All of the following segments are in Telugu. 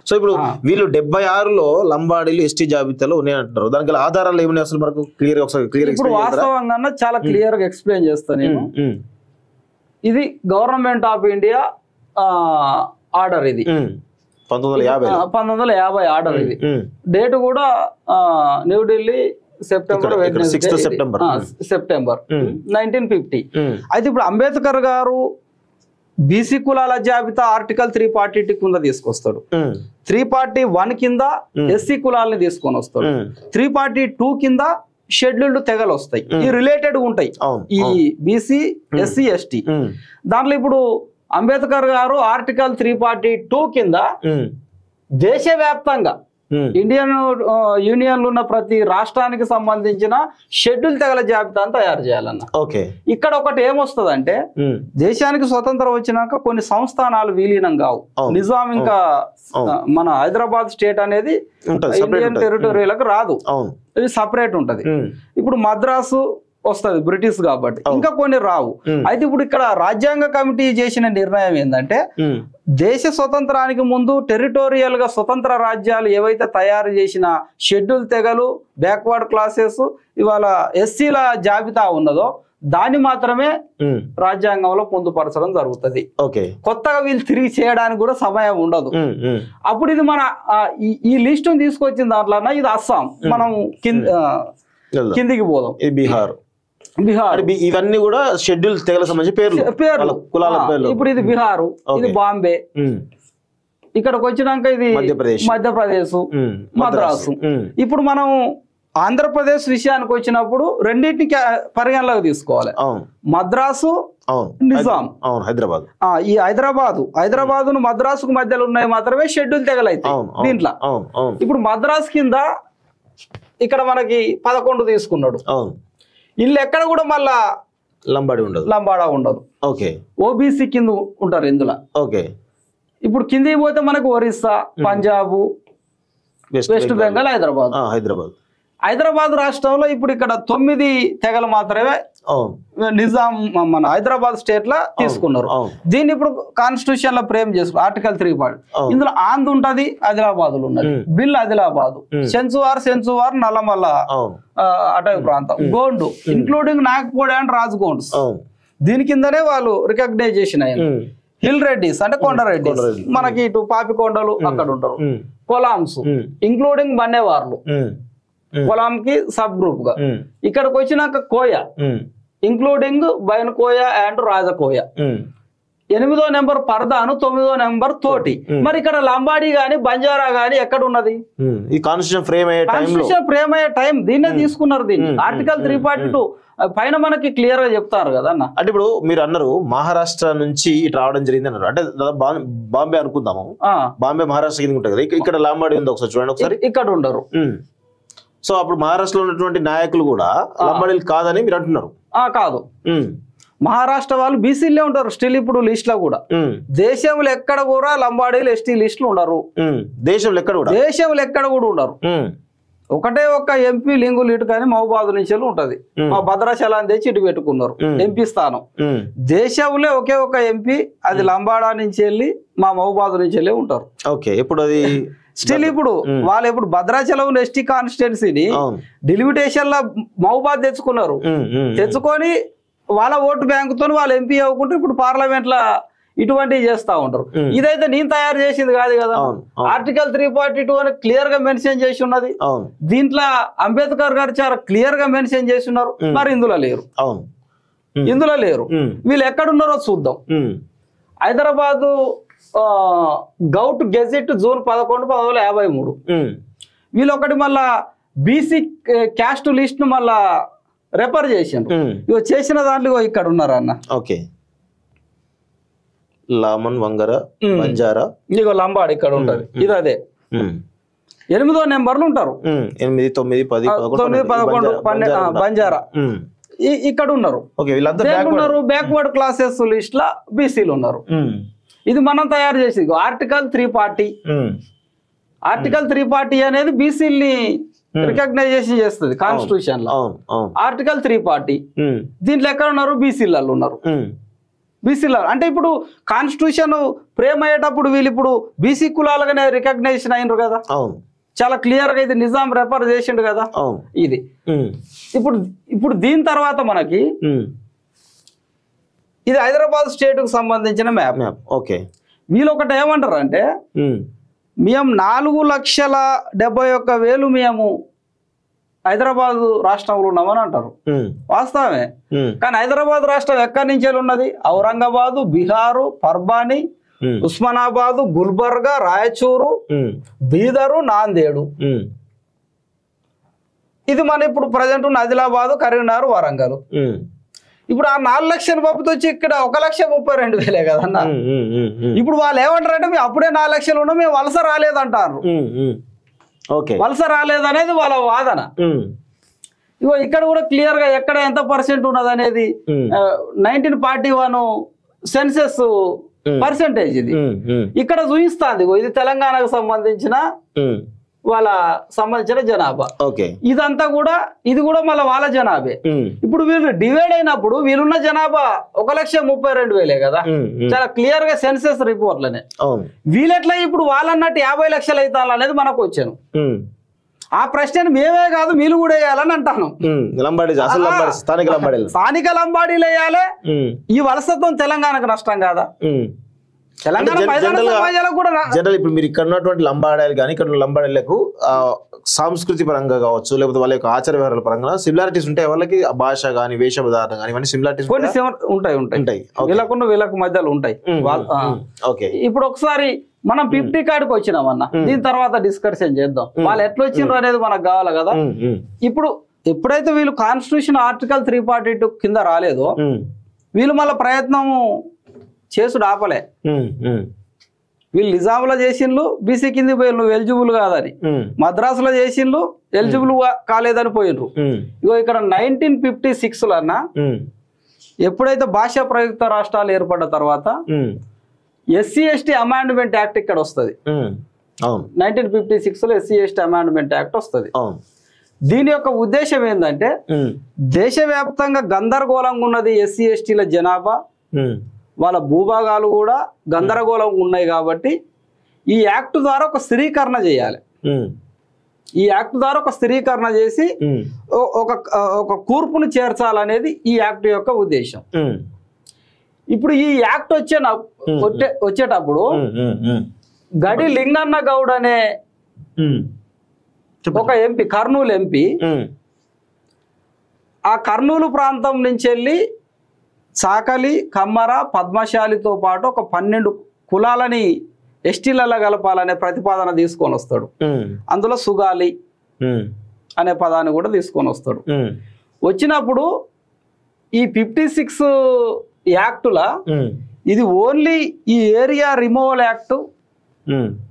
సో ఇప్పుడు వీళ్ళు 76లో లంబాడీలు ఎస్టీ జాబితాలో ఉన్నాయంటారు. దానికి ఆధారాలు ఏమున్నాయి అసలు మనకు క్లియర్ ఒకసారి ఇప్పుడు వాస్తవంగా చాలా క్లియర్ గా ఎక్స్ప్లెయిన్ చేస్తాను నేను. ఇది గవర్నమెంట్ ఆఫ్ ఇండియా ఆర్డర్, ఇది 1950 ఆర్డర్. ఇది డేట్ కూడా న్యూఢిల్లీ సెప్టెంబర్ 1950. అయితే ఇప్పుడు అంబేద్కర్ గారు బీసీ కులాల జాబితా ఆర్టికల్ 340 కింద తీసుకొస్తాడు. 341 కింద ఎస్సీ కులాలని తీసుకొని వస్తాడు. 342 కింద షెడ్యూల్డ్ తెగలు వస్తాయి. ఈ రిలేటెడ్ ఉంటాయి ఈ బీసీ ఎస్సీ ఎస్టీ. దాంట్లో ఇప్పుడు అంబేద్కర్ గారు ఆర్టికల్ 342 కింద దేశవ్యాప్తంగా ఇండియన్ యూనియన్ లో ఉన్న ప్రతి రాష్ట్రానికి సంబంధించిన షెడ్యూల్ తెగల జాబితాను తయారు చేయాలన్న. ఇక్కడ ఒకటి ఏమొస్తుందంటే, దేశానికి స్వతంత్రం వచ్చినాక కొన్ని సంస్థానాలు విలీనం కావు. నిజాం ఇంకా మన హైదరాబాద్ స్టేట్ అనేది ఇండియన్ టెరిటరీలకు రాదు, ఇది సపరేట్ ఉంటది. ఇప్పుడు మద్రాసు వస్తుంది బ్రిటిష్ కాబట్టి, ఇంకా కొన్ని రావు. అయితే ఇప్పుడు ఇక్కడ రాజ్యాంగ కమిటీ చేసిన నిర్ణయం ఏంటంటే, దేశ స్వతంత్రానికి ముందు టెరిటోరియల్ గా స్వతంత్ర రాజ్యాలు ఏవైతే తయారు చేసిన షెడ్యూల్ తెగలు, బ్యాక్వర్డ్ క్లాసెస్, ఇవాళ ఎస్సీల జాబితా ఉన్నదో దాన్ని మాత్రమే రాజ్యాంగంలో పొందుపరచడం జరుగుతుంది. కొత్తగా వీళ్ళు తిరిగి చేయడానికి కూడా సమయం ఉండదు. అప్పుడు ఇది మన ఈ లిస్టు తీసుకొచ్చిన దాంట్లో ఇది అస్సాం, మనం కిందికి పోదాం, బీహార్ ఇవన్నీ కూడా షెడ్యూల్ తెగల సంబంధించి పేర్లు. ఇప్పుడు ఇది బీహారు, ఇది బాంబే, ఇక్కడికి వచ్చినాక ఇది మధ్యప్రదేశ్, మద్రాసు. ఇప్పుడు మనం ఆంధ్రప్రదేశ్ విషయానికి వచ్చినప్పుడు రెండింటిని పరిగణలోకి తీసుకోవాలి. మద్రాసు, నిజాం, హైదరాబాద్. ఈ హైదరాబాద్ మద్రాసుకు మధ్యలో ఉన్నాయి మాత్రమే షెడ్యూల్ తెగలైతాయి దీంట్లో. ఇప్పుడు మద్రాసు కింద ఇక్కడ మనకి 11 తీసుకున్నాడు. ఇల్లు ఎక్కడ కూడా మళ్ళా లంబాడా ఉండదు. ఓబీసీ కింద ఉంటారు ఇందులో. ఇప్పుడు కిందికి పోతే మనకు ఒరిస్సా, పంజాబ్, వెస్ట్ బెంగాల్, హైదరాబాద్ రాష్ట్రంలో ఇప్పుడు ఇక్కడ 9 తెగలు మాత్రమే నిజాం మన హైదరాబాద్ స్టేట్ లా తీసుకున్నారు. దీన్ని ఇప్పుడు కాన్స్టిట్యూషన్ లో ఫ్రేమ్ చేసుకున్నారు ఆర్టికల్ 340. ఇందులో ఆంధ్ర ఉంటది, ఆదిలాబాద్ ఉన్నది, బిల్ ఆదిలాబాద్, సెన్సువార్ నల్లమల్ల అటవీ ప్రాంతం, గోండు ఇంక్లూడింగ్ నాగపూడి అండ్ రాజ్గోండ్స్ దీని కిందనే వాళ్ళు రికగ్నైజేషన్ అయ్యారు. హిల్ రెడ్డిస్ అంటే కొండరెడ్డిస్, మనకి ఇటు పాపికొండలు అక్కడ ఉంటారు. కొలామ్స్ ఇంక్లూడింగ్ బన్నేవార్లు, కొలాం కి సబ్ గ్రూప్ గా. ఇక్కడికి వచ్చినాక కోయ ఇంక్లూడింగ్ బైన్కోయ అండ్ రాజకోయ. 8వ నెంబర్ పర్దాను, 9వ నెంబర్ తోటి. మరి ఇక్కడ లంబాడీ గాని బంజారా గాని ఎక్కడ ఉన్నది? కాన్స్టిట్యూషన్ ఫ్రేమ్ అయ్యే టైం దీన్నే తీసుకున్నారు. దీన్ని ఆర్టికల్ 342 పైన మనకి క్లియర్ గా చెప్తారు కదా అన్న. అంటే ఇప్పుడు మీరు అన్నారు మహారాష్ట్ర నుంచి ఇటు రావడం జరిగింది అన్నారు. అంటే బాంబే అనుకుందాము, బాంబే మహారాష్ట్ర కింద ఉంటుంది కదా. ఇక్కడ లంబాడీ ఉంది, ఒకసారి చూడండి. ఒకసారి ఇక్కడ ఉండరు. సో అప్పుడు మహారాష్ట్రలో ఉన్నటువంటి నాయకులు కూడా లంబాడీలు కాదని మీరు అంటున్నారు. కాదు, మహారాష్ట్ర వాళ్ళు బీసీలే ఉంటారు స్టిల్. ఇప్పుడు లిస్ట్ లో కూడా దేశంలో ఎక్కడ కూడా లంబాడీలు ఎస్టీ లిస్టులు ఉండరు. దేశంలో ఎక్కడ కూడా ఉండరు. ఒకటే ఒక ఎంపీ లింగులు ఇటు కానీ మహబూబాద్ నుంచి ఉంటది. మా భద్రాచలం తెచ్చి ఇటు పెట్టుకున్నారు ఎంపీ స్థానం. దేశంలో ఒకే ఒక ఎంపీ, అది లంబాడా నుంచి వెళ్ళి మా మహబూబాద్ నుంచి వెళ్ళి ఉంటారు. ఇప్పుడు అది స్టిల్ ఇప్పుడు వాళ్ళు ఇప్పుడు భద్రాచలం ఎస్టీ కాన్స్టిట్యున్సీని డిలిమిటేషన్ లో మహబూబాద్ తెచ్చుకున్నారు. తెచ్చుకొని వాళ్ళ ఓటు బ్యాంకుతో వాళ్ళు ఎంపీ అవ్వకుంటే ఇప్పుడు పార్లమెంట్ లో ఇటువంటివి చేస్తా ఉంటారు. ఇదైతే నేను తయారు చేసింది కాదు కదా. ఆర్టికల్ 342 అని క్లియర్ గా మెన్షన్ చేసి ఉన్నది. దీంట్లో అంబేద్కర్ గారు చాలా క్లియర్ గా మెన్షన్ చేసి ఉన్నారు. మరి ఇందులో లేరు. వీళ్ళు ఎక్కడున్నారో చూద్దాం. Hyderabad govt gazette June 11, 1953. వీళ్ళు ఒకటి మళ్ళా బీసీ క్యాస్ట్ లిస్ట్ ను మళ్ళా రెఫర్ చేసిండ్రు. ఇవి చేసిన దాంట్లో ఇక్కడ ఉన్నారు అన్న. లామన్, వంగర, బంజారా, ఇగో లంబాడి ఇక్కడ ఉంటది. ఇది అదే 8వ నెంబర్లు ఉంటారు. 8, 9, 10, 11, 12 బంజారా ఇక్కడ ఉన్నారు. బ్యాక్వర్డ్ క్లాసెస్ లిస్ట్ లా బీసీలు ఉన్నారు. ఇది మనం తయారు చేసేది ఆర్టికల్ 340 అనేది బీసీని రికగ్నైజేషన్ చేస్తుంది కాన్స్టిట్యూషన్ లో. ఆర్టికల్ 340 దీంట్లో ఎక్కడ ఉన్నారు? బీసీలలో ఉన్నారు. బీసీలో అంటే ఇప్పుడు కాన్స్టిట్యూషన్ ఫ్రేమ్ అయ్యేటప్పుడు వీళ్ళు ఇప్పుడు బీసీ కులాలుగానే రికగ్నైజేషన్ అయినరు కదా, చాలా క్లియర్ గా ఇది నిజాం రెఫర్ చేసిండు కదా ఇది. ఇప్పుడు దీని తర్వాత మనకి ఇది హైదరాబాద్ స్టేట్ కు సంబంధించిన మ్యాప్. ఓకే, వీళ్ళు ఒకటి ఏమంటారు అంటే మేము 4,71,000 మేము హైదరాబాద్ రాష్ట్రంలో ఉన్నామని అంటారు. వాస్తవమే, కానీ హైదరాబాద్ రాష్ట్రం ఎక్కడి నుంచి ఉన్నది? ఔరంగాబాదు, బీహారు, పర్బాని, ఉస్మానాబాదు, గుల్బర్గా, రాయచూరు, బీదరు, నాందేడు. ఇది మన ఇప్పుడు ప్రజెంట్ ఉన్న ఆదిలాబాదు, కరీంనగర్, వరంగల్. ఇప్పుడు ఆ 4 లక్షల పంపితే వచ్చి ఇక్కడ 1,32,000 కదన్నా. ఇప్పుడు వాళ్ళు ఏమంటారంటే మేము అప్పుడే 4 లక్షలు ఉన్నాం, మేము వలస రాలేదంటారు. వలస రాలేదనేది వాళ్ళ వాదన. ఇగో ఇక్కడ కూడా క్లియర్ గా ఎక్కడ ఎంత పర్సెంట్ ఉన్నది అనేది 1941 సెన్సెస్ పర్సెంటేజ్ ఇది ఇక్కడ చూపిస్తుంది. ఇది తెలంగాణకు సంబంధించిన వాళ్ళ సంబంధించిన జనాభా. ఇదంతా కూడా ఇది కూడా మళ్ళీ వాళ్ళ జనాభే. ఇప్పుడు వీళ్ళు డివైడ్ అయినప్పుడు వీళ్ళున్న జనాభా 1,32,000 కదా, చాలా క్లియర్ గా సెన్సెస్ రిపోర్ట్లనే. వీళ్ళెట్లా ఇప్పుడు వాళ్ళన్నట్టు 50 లక్షలు అవుతారు అనేది మనకు వచ్చాను. ఆ ప్రశ్నను మేమే కాదు వీళ్ళు కూడా వేయాలని అంటాను. స్థానిక లంబాడీలు వేయాలి. ఈ వలసత్వం తెలంగాణకు నష్టం కాదా? జనరల్ ఇప్పుడు మీరు ఇక్కడ ఉన్నటువంటి లంబాడాలు కానీ ఇక్కడ లంబాడీలకు సాంస్కృతిక పరంగా కావచ్చు, లేకపోతే వాళ్ళ యొక్క ఆచార వ్యవహారాల పరంగా సిమిలారిటీస్ ఉంటాయి. వాళ్ళకి భాష కానీ వేషధారణ కానీ ఇవన్నీ సిమిలారిటీస్ ఉంటాయి. వీళ్ళకు మధ్యలో ఉంటాయి. ఇప్పుడు ఒకసారి మనం 50 కాడికి వచ్చినామన్న, దీని తర్వాత డిస్కషన్ చేద్దాం. వాళ్ళు ఎట్లా వచ్చిండ్రు అనేది మనకు కావాలి కదా. ఇప్పుడు ఎప్పుడైతే వీళ్ళు కాన్స్టిట్యూషన్ ఆర్టికల్ 342 కింద రాలేదో వీళ్ళు మళ్ళీ ప్రయత్నము చేసుడు ఆపలే. వీళ్ళు నిజాంలో చేసిండ్రు, బీసీ కింది పోయిన నువ్వు ఎలిజిబుల్ కాదని, మద్రాసులో చేసిండ్రు, ఎలిజిబుల్ కాలేదని పోయినరు. ఇగో ఇక్కడ 1956లో అన్న ఎప్పుడైతే భాషా ప్రయుక్త రాష్ట్రాలు ఏర్పడ్డ తర్వాత SC/ST అమెండ్మెంట్ యాక్ట్ ఇక్కడ వస్తుంది. 1956లో SC/ST అమెండ్మెంట్ యాక్ట్ వస్తుంది. దీని యొక్క ఉద్దేశం ఏంటంటే దేశవ్యాప్తంగా గందరగోళంగా ఉన్నది SC/STల జనాభా, వాళ్ళ భూభాగాలు కూడా గందరగోళంగా ఉన్నాయి కాబట్టి ఈ యాక్ట్ ద్వారా ఒక స్థిరీకరణ చేయాలి. ఈ యాక్ట్ ద్వారా ఒక స్థిరీకరణ చేసి ఒక కూర్పును చేర్చాలనేది ఈ యాక్ట్ యొక్క ఉద్దేశం. ఇప్పుడు ఈ యాక్ట్ వచ్చేటప్పుడు గడి లింగన్న గౌడ్ అనే ఒక ఎంపీ, కర్నూలు ఎంపీ, ఆ కర్నూలు ప్రాంతం నుంచి వెళ్ళి చాకలి, కమ్మర, పద్మశాలితో పాటు ఒక 12 కులాలని ఎస్టీలలో కలపాలనే ప్రతిపాదన తీసుకొని వస్తాడు. అందులో సుగాలి అనే పదాన్ని కూడా తీసుకొని వస్తాడు. వచ్చినప్పుడు ఈ 56 యాక్టుల ఇది ఓన్లీ ఈ ఏరియా రిమూవల్ యాక్ట్,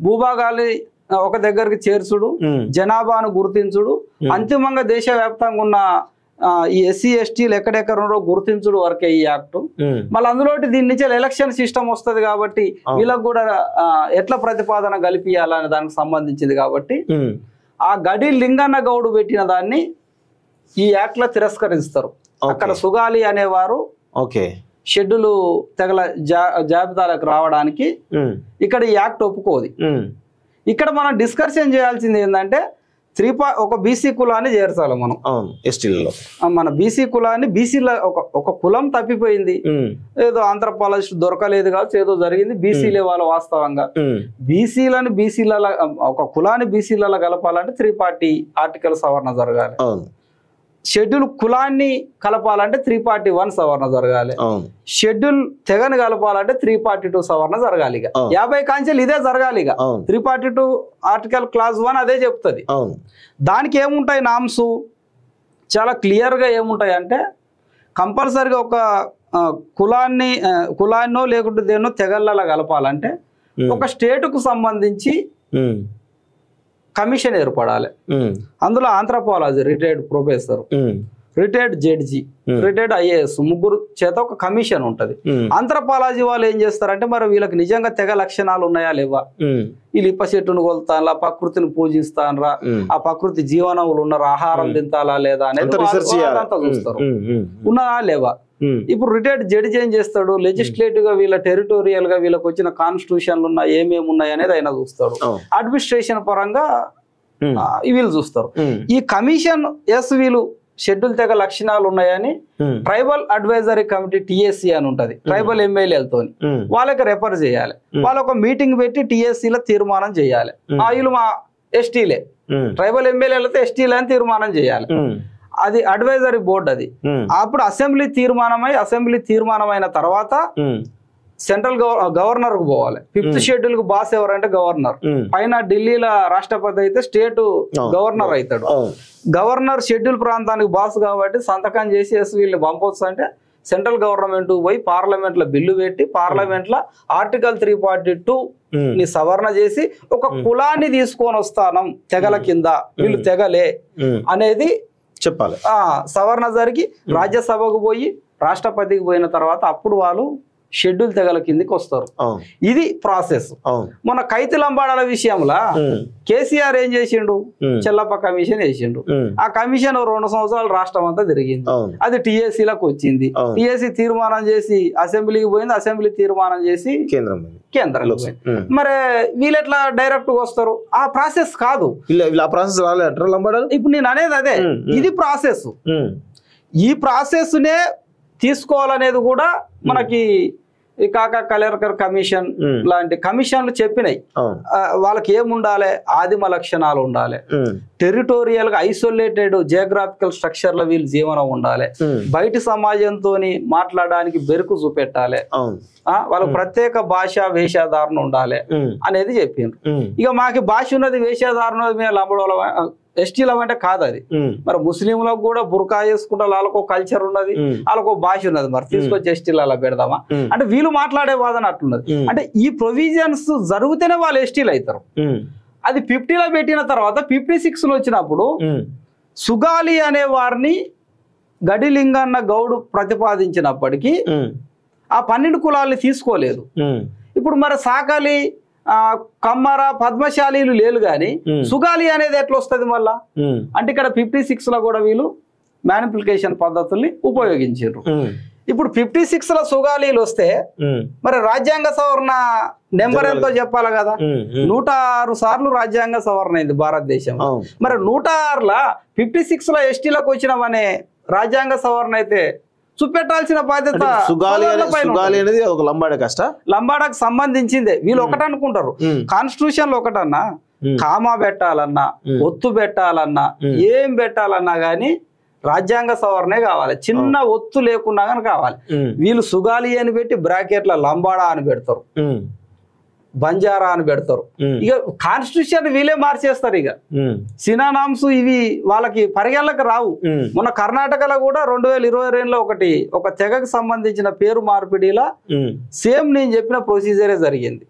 భూభాగాలు ఒక దగ్గరికి చేర్చుడు, జనాభాను గుర్తించుడు, అంతిమంగా దేశవ్యాప్తంగా ఉన్న ఈ SC/STలు ఎక్కడెక్కడ గుర్తించుడు వరకే ఈ యాక్ట్. మళ్ళీ అందులో దీని నుంచి ఎలక్షన్ సిస్టమ్ వస్తుంది కాబట్టి వీళ్ళకి కూడా ఎట్లా ప్రతిపాదన కలిపియాలనే దానికి సంబంధించింది కాబట్టి ఆ గడి లింగన్న గౌడు పెట్టిన దాన్ని ఈ యాక్ట్ లో తిరస్కరిస్తారు. అక్కడ సుగాలి అనేవారు షెడ్యూల్ తెగల జాబితాలకు రావడానికి ఇక్కడ ఈ యాక్ట్ ఒప్పుకోదు. ఇక్కడ మనం డిస్కషన్ చేయాల్సింది ఏంటంటే ఒక బీసీ కులాన్ని చేర్చాలి మనం. మన బీసీ కులాన్ని బీసీల ఒక కులం తప్పిపోయింది, ఏదో ఆంథ్రోపాలజిస్ట్ దొరకలేదు కావచ్చు, ఏదో జరిగింది, బీసీలే వాళ్ళ వాస్తవంగా. బీసీలని బీసీలలో ఒక కులాన్ని బీసీలలో కలపాలంటే 340 ఆర్టికల్ సవరణ జరగాలి. షెడ్యూల్ కులాన్ని కలపాలంటే 341 సవరణ జరగాలి. షెడ్యూల్ తెగని కలపాలంటే 342 సవరణ జరగాలి. 50 కాంచెలు ఇదే జరగాలి. 342 ఆర్టికల్ క్లాజ్ 1 అదే చెప్తుంది. దానికి ఏముంటాయి నామ్స్ చాలా క్లియర్ గా ఏముంటాయి అంటే కంపల్సరిగా ఒక కులాన్నో లేకుంటే దేన్నో తెగళ్ళలా కలపాలంటే ఒక స్టేటుకు సంబంధించి కమిషన్ ఏర్పడాలి. అందులో anthropology retired professor, retired judge, retired IAS ముగ్గురు చేత ఒక కమిషన్ ఉంటది. ఆంథ్రోపాలజీ వాళ్ళు ఏం చేస్తారంటే మరి వీళ్ళకి నిజంగా తెగ లక్షణాలు ఉన్నాయా లేవా, వీళ్ళు ఇప్ప చెట్టును కొలుతారా, ప్రకృతిని పూజిస్తానరా, ఆ ప్రకృతి జీవనములు ఉన్నారా, ఆహారం తింటాలా లేదా అనేది చూస్తారు. ఉన్నదా లేవా, ఇప్పుడు రిటైర్డ్ జడ్జి ఏం చేస్తాడు, లెజిస్లేటివ్ గా వీళ్ళ టెరిటోరియల్ గా వీళ్ళకి వచ్చిన కాన్స్టిట్యూషన్లు ఉన్నాయి, ఏమేమి ఉన్నాయి అనేది ఆయన చూస్తాడు. అడ్మినిస్ట్రేషన్ పరంగా వీళ్ళు చూస్తారు. ఈ కమిషన్ వీళ్ళు షెడ్యూల్ తెగ లక్షణాలు ఉన్నాయని ట్రైబల్ అడ్వైజరీ కమిటీ టిఎస్సి అని ఉంటది, ట్రైబల్ ఎమ్మెల్యేలతో వాళ్ళకి రెఫర్ చేయాలి. వాళ్ళు ఒక మీటింగ్ పెట్టి టిఎస్సిలో తీర్మానం చేయాలి. వీళ్ళు మా ఎస్టీలే, ట్రైబల్ ఎమ్మెల్యేలతో ఎస్టీలే అని తీర్మానం చేయాలి. అది అడ్వైజరీ బోర్డు. అది అప్పుడు అసెంబ్లీ తీర్మానమైన తర్వాత సెంట్రల్ గవర్నర్ కు పోవాలి. 5th షెడ్యూల్ కు బాస్ ఎవరంటే గవర్నర్. పైన ఢిల్లీలో రాష్ట్రపతి అయితే స్టేట్ గవర్నర్ అవుతాడు. గవర్నర్ షెడ్యూల్ ప్రాంతానికి బాస్ కాబట్టి సంతకం చేసి వీళ్ళని పంపొచ్చు అంటే సెంట్రల్ గవర్నమెంట్ పోయి పార్లమెంట్ లో బిల్లు పెట్టి పార్లమెంట్ లో ఆర్టికల్ 342 ని సవరణ చేసి ఒక కులాన్ని తీసుకొని వస్తాను తెగల కింద, వీళ్ళు తెగలే అనేది చెప్పాలి. సవరణ జరిగి రాజ్యసభకు పోయి రాష్ట్రపతికి పోయిన తర్వాత అప్పుడు వాళ్ళు షెడ్యూల్ తెగల కిందికి వస్తారు. ఇది ప్రాసెస్. మన కైతి లంబాడాల విషయంలో కేసీఆర్ ఏం చేసిండు, చెల్లప్ప కమిషన్ వేసిండు. ఆ కమిషన్ 2 సంవత్సరాలు రాష్ట్రం అంతా తిరిగింది. అది టిఎస్సీలకు వచ్చింది. టిఎస్సీ తీర్మానం చేసి అసెంబ్లీకి పోయింది. అసెంబ్లీ తీర్మానం చేసి కేంద్రంలో పోయింది. మరి వీళ్ళు ఎట్లా డైరెక్ట్ గా వస్తారు? ఆ ప్రాసెస్ కాదు. ఇప్పుడు నేను అనేది అదే, ఇది ప్రాసెస్. ఈ ప్రాసెస్ నే తీసుకోవాలనేది కూడా మనకి ఈ కాకా కలేర్కర్ కమిషన్ లాంటి కమిషన్లు చెప్పినాయి. వాళ్ళకి ఏముండాలి, ఆదిమ లక్షణాలు ఉండాలి, టెరిటోరియల్ గా ఐసోలేటెడ్ జియోగ్రాఫికల్ స్ట్రక్చర్ లో వీళ్ళు జీవనం ఉండాలి, బయటి సమాజంతో మాట్లాడడానికి బెరుకు చూపెట్టాలి, వాళ్ళకి ప్రత్యేక భాష వేషధారణ ఉండాలి అనేది చెప్పిండ్రు. ఇక మాకు భాష ఉన్నది వేషధారణ ఉన్నది మేము లంబడోళ్ళ ఎస్టీలం అంటే కాదు అది. మరి ముస్లింలకు కూడా బుర్కా చేసుకుంటే వాళ్ళకు కల్చర్ ఉన్నది, వాళ్ళకు భాష ఉన్నది. మరి తీసుకొచ్చి ఎస్టీలు అలా పెడదామా అంటే వీళ్ళు మాట్లాడే వాదన అట్లున్నది. అంటే ఈ ప్రొవిజన్స్ జరిగితేనే వాళ్ళు ఎస్టీలు అవుతారు. అది 50లో పెట్టిన తర్వాత 56లో వచ్చినప్పుడు సుగాలి అనే వారిని గడిలింగన్న గౌడు ప్రతిపాదించినప్పటికీ ఆ 12 కులాలని తీసుకోలేదు. ఇప్పుడు మరి సాకాలి, కమ్మర, పద్మశాలీలు లేరు గాని సుగాలి అనేది ఎట్లా వస్తుంది మళ్ళా అంటే ఇక్కడ 56లో కూడా వీళ్ళు మ్యానిపులికేషన్ పద్ధతుల్ని ఉపయోగించారు. ఇప్పుడు 56లో సుగాలీలు వస్తే మరి రాజ్యాంగ సవరణ నెంబర్ ఎంతో చెప్పాలి కదా. 106 సార్లు రాజ్యాంగ సవరణ అయింది భారతదేశం. మరి 106లా 56లో ఎస్టీలకు వచ్చినవనే రాజ్యాంగ సవరణ అయితే చూపెట్టాల్సిన బాధ్యత అనేది ఒక లంబాడకు సంబంధించిందే. వీళ్ళు ఒకటి అనుకుంటారు, కాన్స్టిట్యూషన్ లో ఒకటన్నా కామా పెట్టాలన్నా ఒత్తు పెట్టాలన్నా ఏం పెట్టాలన్నా గానీ రాజ్యాంగ సవరణే కావాలి. చిన్న ఒత్తు లేకుండా కానీ కావాలి. వీళ్ళు సుగాలి అని పెట్టి బ్రాకెట్ల లంబాడా అని పెడతారు, బంజారా అని పెడతారు. ఇక కాన్స్టిట్యూషన్ వీళ్ళే మార్చేస్తారు. ఇక సినానామ్స్ ఇవి వాళ్ళకి పరిగణలకు రావు. మొన్న కర్ణాటకలో కూడా 2022లో ఒక తెగకు సంబంధించిన పేరు మార్పిడిలా సేమ్ నేను చెప్పిన ప్రొసీజరే జరిగింది.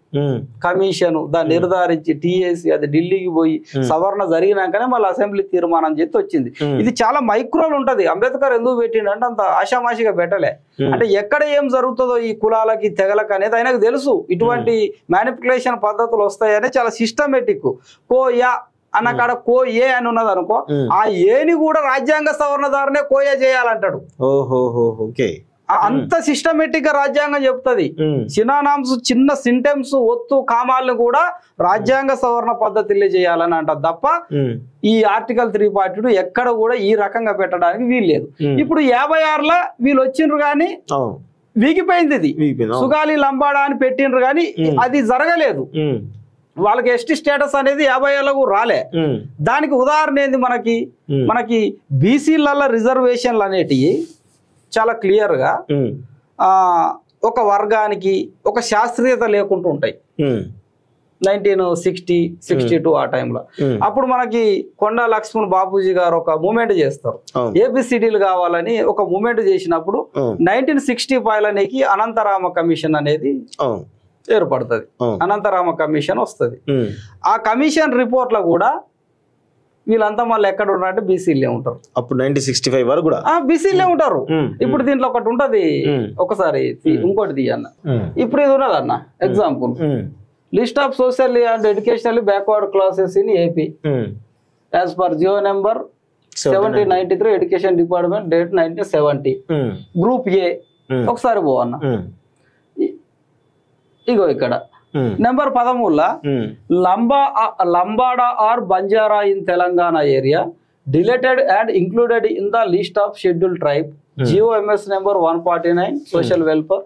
కమిషన్ దాన్ని నిర్ధారించి టిఎస్సి అది ఢిల్లీకి పోయి సవరణ జరిగినాకనే మళ్ళీ అసెంబ్లీ తీర్మానం చేసి వచ్చింది. ఇది చాలా మైక్రోలు ఉంటది. అంబేద్కర్ ఎందుకు పెట్టిండు అంటే అంత ఆషామాషిగా పెట్టలే. అంటే ఎక్కడ ఏం జరుగుతుందో ఈ కులాలకి తెగలకు అనేది ఆయనకు తెలుసు. ఇటువంటి మ్యానిపులేషన్ పద్ధతులు వస్తాయని చాలా సిస్టమేటిక్. కోయా అన్న కాడ కో ఏ అని ఉన్నది అనుకో, ఆ ఏని కూడా రాజ్యాంగ సవరణ ద్వారానే కోయా చేయాలంటాడు. అంత సిస్టమేటిక్ గా రాజ్యాంగం చెప్తుంది. సినానామ్స్ చిన్న సింటెమ్స్ ఒత్తు కామాలను కూడా రాజ్యాంగ సవరణ పద్ధతిలో చేయాలని అంటారు తప్ప ఈ ఆర్టికల్ 342 ఎక్కడ కూడా ఈ రకంగా పెట్టడానికి వీల్లేదు. ఇప్పుడు 56లో వీళ్ళు వచ్చిండ్రు కానీ వీగిపోయింది. ఇది సుగాలి లంబాడా అని పెట్టిండ్రు కానీ అది జరగలేదు. వాళ్ళకి ఎస్టీ స్టేటస్ అనేది 50 రాలే. దానికి ఉదాహరణ ఏంది, మనకి బీసీలలో రిజర్వేషన్లు అనేటివి చాలా క్లియర్ గా ఒక వర్గానికి ఒక శాస్త్రీయత లేకుండా ఉంటాయి. 1960-62 ఆ టైంలో అప్పుడు మనకి కొండా లక్ష్మణ్ బాపూజీ గారు ఒక మూమెంట్ చేస్తారు. ఏబిసిడీలు కావాలని ఒక మూమెంట్ చేసినప్పుడు 1965 అనంతరామ కమిషన్ అనేది ఏర్పడుతుంది. అనంతరామ కమిషన్ వస్తుంది. ఆ కమిషన్ రిపోర్ట్ లో కూడా వీళ్ళంతా మళ్ళీ ఎక్కడ ఉన్నారంటే బీసీలే ఉంటారు. అప్పుడు 1965 వరకు కూడా బీసీలే ఉంటారు. ఇప్పుడు దీంట్లో ఒకటి ఉంటది, ఒకసారి ఇంకోటి తీయన్న. ఇప్పుడు ఇది ఉన్నది అన్న example, list of socially and educationally backward classes in AP as per GO number 1793 education department date 1970. Group A ఒకసారి పోవన్న. ఇగో ఇక్కడ number 13 Lambada or Banjara in Telangana area deleted and included in the list of schedule tribe GOMS number 149 social welfare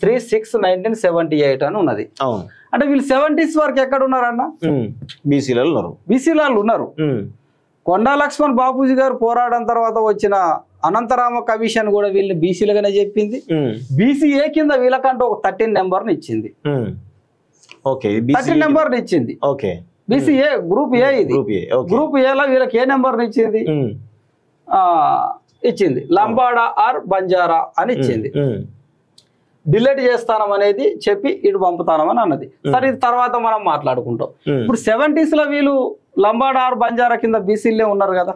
3/6/1978 అని ఉన్నది. అంటే వీళ్ళు 70s వరకు ఎక్కడ ఉన్నారన్న? బీసీలలో ఉన్నారు. కొండా లక్ష్మణ్ బాపూజీ గారు పోరాడడం తర్వాత వచ్చిన అనంతరామ కమిషన్ కూడా వీళ్ళని బీసీలుగానే చెప్పింది. BCA కింద వీళ్ళకంటూ ఒక 13 నెంబర్ని ఇచ్చింది. 13 నెంబర్ని ఇచ్చింది. BCA గ్రూప్ ఏ ఇది. గ్రూప్ ఏలో వీళ్ళకి ఏ నెంబర్ని ఇచ్చింది? ఇచ్చింది లంబాడా ఆర్ బంజారా అని ఇచ్చింది. డిలీట్ చేస్తానం అనేది చెప్పి ఇటు పంపుతానమని అన్నది. సరే ఇది తర్వాత మనం మాట్లాడుకుంటాం. ఇప్పుడు 70s లో వీళ్ళు లంబాడా ఆర్ బంజారా కింద బీసీలే ఉన్నారు కదా.